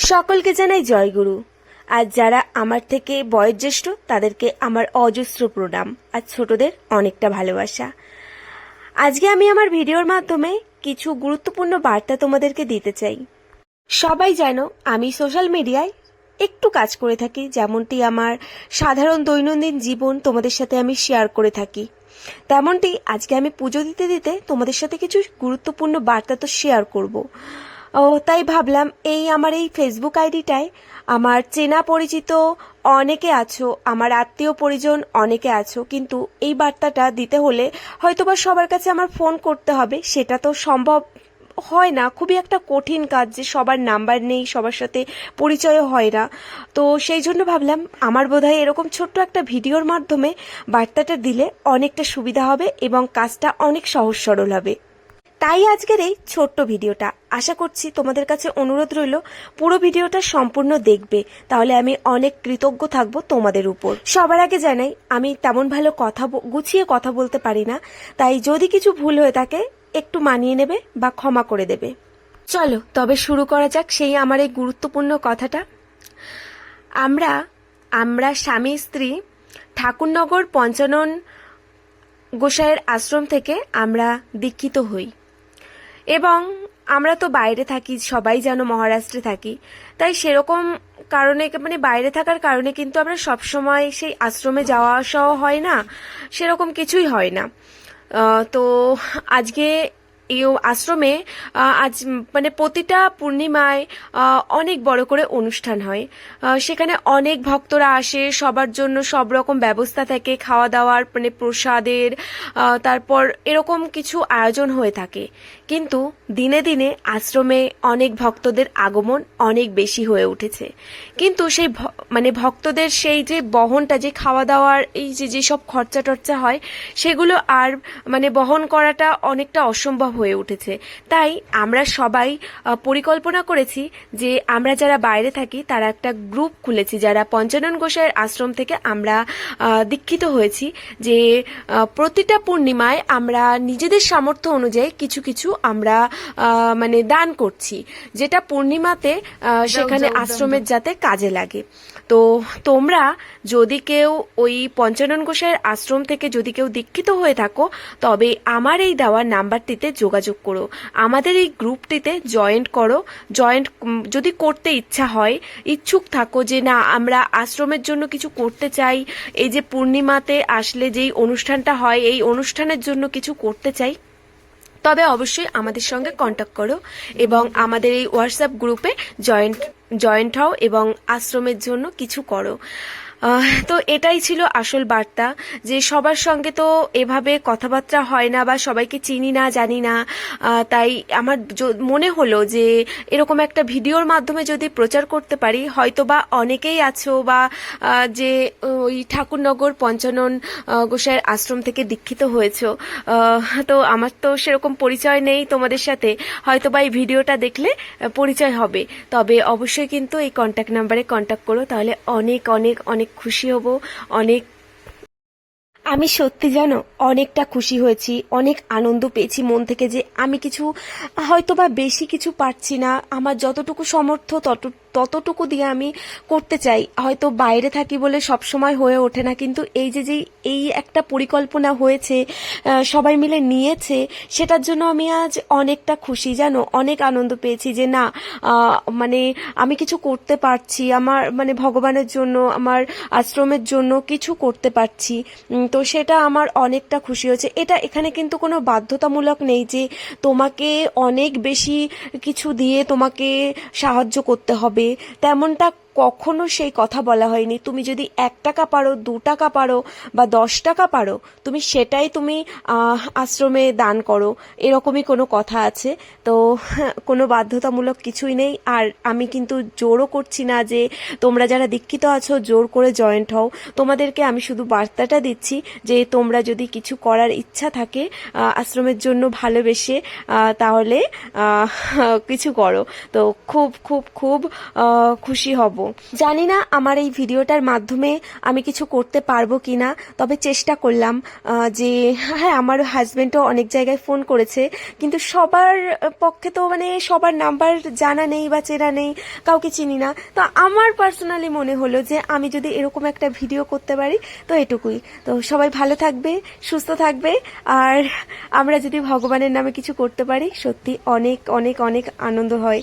সকলকে জানাই জয়গুরু। আর যারা আমার থেকে বয়োজ্যেষ্ঠ তাদেরকে আমার অজস্র প্রণাম, আর ছোটদের অনেকটা ভালোবাসা। আজকে আমি আমার ভিডিওর মাধ্যমে কিছু গুরুত্বপূর্ণ বার্তা তোমাদেরকে দিতে চাই। সবাই জানো আমি সোশ্যাল মিডিয়ায় একটু কাজ করে থাকি, যেমনটি আমার সাধারণ দৈনন্দিন জীবন তোমাদের সাথে আমি শেয়ার করে থাকি, তেমনটি আজকে আমি পুজো দিতে দিতে তোমাদের সাথে কিছু গুরুত্বপূর্ণ বার্তা তো শেয়ার করব। তাই ভাবলাম আমার এই ফেসবুক আইডিটায় আমার চেনা পরিচিত অনেকে আছো, আমার আত্মীয় পরিজন অনেকে আছো, কিন্তু এই বার্তাটা দিতে হলে হয়তোবা সবার কাছে আমার ফোন করতে হবে, সেটা তো সম্ভব হয় না। খুবই একটা কঠিন কাজ যে সবার নাম্বার নেই, সবার সাথে পরিচয় হয় না। তো সেই জন্য ভাবলাম আমার বোধহয় এরকম ছোট্ট একটা ভিডিওর মাধ্যমে বার্তাটা দিলে অনেকটা সুবিধা হবে এবং কাজটা অনেক সহজ সরল হবে। তাই আজকের এই ছোট্ট ভিডিওটা, আশা করছি তোমাদের কাছে অনুরোধ রইল পুরো ভিডিওটা সম্পূর্ণ দেখবে, তাহলে আমি অনেক কৃতজ্ঞ থাকবো তোমাদের উপর। সবার আগে জানাই আমি তেমন ভালো গুছিয়ে কথা বলতে পারি না, তাই যদি কিছু ভুল হয়ে থাকে একটু মানিয়ে নেবে বা ক্ষমা করে দেবে। চলো তবে শুরু করা যাক সেই আমার এই গুরুত্বপূর্ণ কথাটা। আমরা আমরা স্বামী স্ত্রী ঠাকুরনগর পঞ্চানন গোসাইয়ের আশ্রম থেকে আমরা দীক্ষিত হই, এবং আমরা তো বাইরে থাকি, সবাই জানো মহারাষ্ট্রে থাকি, তাই সেরকম কারণে বাইরে থাকার কারণে কিন্তু আমরা সবসময় সেই আশ্রমে যাওয়া আসাও হয় না, সেরকম কিছুই হয় না। তো আজকে এই আশ্রমে আজ প্রতিটা পূর্ণিমায় অনেক বড় করে অনুষ্ঠান হয়। সেখানে অনেক ভক্তরা আসে, সবার জন্য সব রকম ব্যবস্থা থাকে, খাওয়া দাওয়ার প্রসাদের, তারপর এরকম কিছু আয়োজন হয়ে থাকে। কিন্তু দিনে দিনে আশ্রমে অনেক ভক্তদের আগমন অনেক বেশি হয়ে উঠেছে, কিন্তু সেই ভক্তদের সেই যে বহনটা, যে খাওয়া দাওয়ার এই যেসব খরচা টর্চা হয়, সেগুলো আর বহন করাটা অনেকটা অসম্ভব হয়ে উঠেছে। তাই আমরা সবাই পরিকল্পনা করেছি যে আমরা যারা বাইরে থাকি তারা একটা গ্রুপ খুলেছি, যারা পঞ্চানন গোসাইয়ের আশ্রম থেকে আমরা দীক্ষিত হয়েছি, যে প্রতিটা পূর্ণিমায় আমরা নিজেদের সামর্থ্য অনুযায়ী কিছু কিছু আমরা দান করছি, যেটা পূর্ণিমাতে সেখানে আশ্রমের যাতে কাজে লাগে। তো তোমরা যদি কেউ ওই পঞ্চানন গোসাইয়ের আশ্রম থেকে যদি কেউ দীক্ষিত হয়ে থাকো, তবে আমার এই দেওয়ার নাম্বারটিতে যোগাযোগ করো, আমাদের এই গ্রুপটিতে জয়েন্ট করো। জয়েন্ট যদি করতে ইচ্ছুক থাকো যে না আমরা আশ্রমের জন্য কিছু করতে চাই, এই যে পূর্ণিমাতে আসলে যেই অনুষ্ঠানটা হয় এই অনুষ্ঠানের জন্য কিছু করতে চাই, তবে অবশ্যই আমাদের সঙ্গে কন্ট্যাক্ট করো এবং আমাদের এই হোয়াটসঅ্যাপ গ্রুপে জয়েন্ট হও এবং আশ্রমের জন্য কিছু করো। তো এটাই ছিল আসল বার্তা, যে সবার সঙ্গে তো এভাবে কথাবার্তা হয় না বা সবাইকে চিনি না, জানি না। তাই আমার মনে হলো যে এরকম একটা ভিডিওর মাধ্যমে যদি প্রচার করতে পারি, হয়তো বা অনেকেই আছো বা যে ওই ঠাকুরনগর পঞ্চানন গোসাইয়ের আশ্রম থেকে দীক্ষিত হয়েছো, তো আমার তো সেরকম পরিচয় নেই তোমাদের সাথে, হয়তো বা এই ভিডিওটা দেখলে পরিচয় হবে। তবে অবশ্যই কিন্তু এই কন্ট্যাক্ট নাম্বারে কন্ট্যাক্ট করো, তাহলে অনেক অনেক অনেক খুশি হব। আমি সত্যি জানো অনেকটা খুশি হয়েছি, অনেক আনন্দ পেয়েছি মন থেকে, যে আমি কিছু হয়তো বা বেশি কিছু পারছি না, আমার যতটুকু সামর্থ্য ততটুকু দিয়ে আমি করতে চাই। হয়তো বাইরে থাকি বলে সব সময় হয়ে ওঠে না, কিন্তু এই একটা পরিকল্পনা হয়েছে, সবাই মিলে নিয়েছে, সেটার জন্য আমি আজ অনেকটা খুশি জানো, অনেক আনন্দ পেয়েছি যে না আমি কিছু করতে পারছি, আমার ভগবানের জন্য, আমার আশ্রমের জন্য কিছু করতে পারছি। তো সেটা আমার অনেকটা খুশি হয়েছে। এখানে কিন্তু কোনো বাধ্যতামূলক নেই যে তোমাকে অনেক বেশি কিছু দিয়ে তোমাকে সাহায্য করতে হবে, তেমনটা কখনো সেই কথা বলা হয়নি। তুমি যদি 1 টাকা পারো, 2 টাকা পারো বা 10 টাকা পারো, তুমি সেটাই আশ্রমে দান করো, এরকমই কোনো কথা আছে। তো কোনো বাধ্যতামূলক কিছুই নেই। আর আমি কিন্তু জোরও করছি না যে তোমরা যারা দীক্ষিত আছো জোর করে জয়েন্ট হও, তোমাদেরকে আমি শুধু বার্তাটা দিচ্ছি যে তোমরা যদি কিছু করার ইচ্ছা থাকে আশ্রমের জন্য ভালোবেসে, তাহলে কিছু করো। তো খুব খুব খুব খুশি হব। জানি না আমার এই ভিডিওটার মাধ্যমে আমি কিছু করতে পারবো কিনা, তবে চেষ্টা করলাম যে হ্যাঁ, আমার হাজবেন্ডও অনেক জায়গায় ফোন করেছে, কিন্তু সবার পক্ষে তো মানে সবার নাম্বার জানা নেই বা চেনা নেই, কাউকে চিনি না। তো আমার পার্সোনালি মনে হলো যে আমি যদি এরকম একটা ভিডিও করতে পারি তো এটুকুই। তো সবাই ভালো থাকবে, সুস্থ থাকবে, আর আমরা যদি ভগবানের নামে কিছু করতে পারি সত্যি অনেক অনেক অনেক আনন্দ হয়।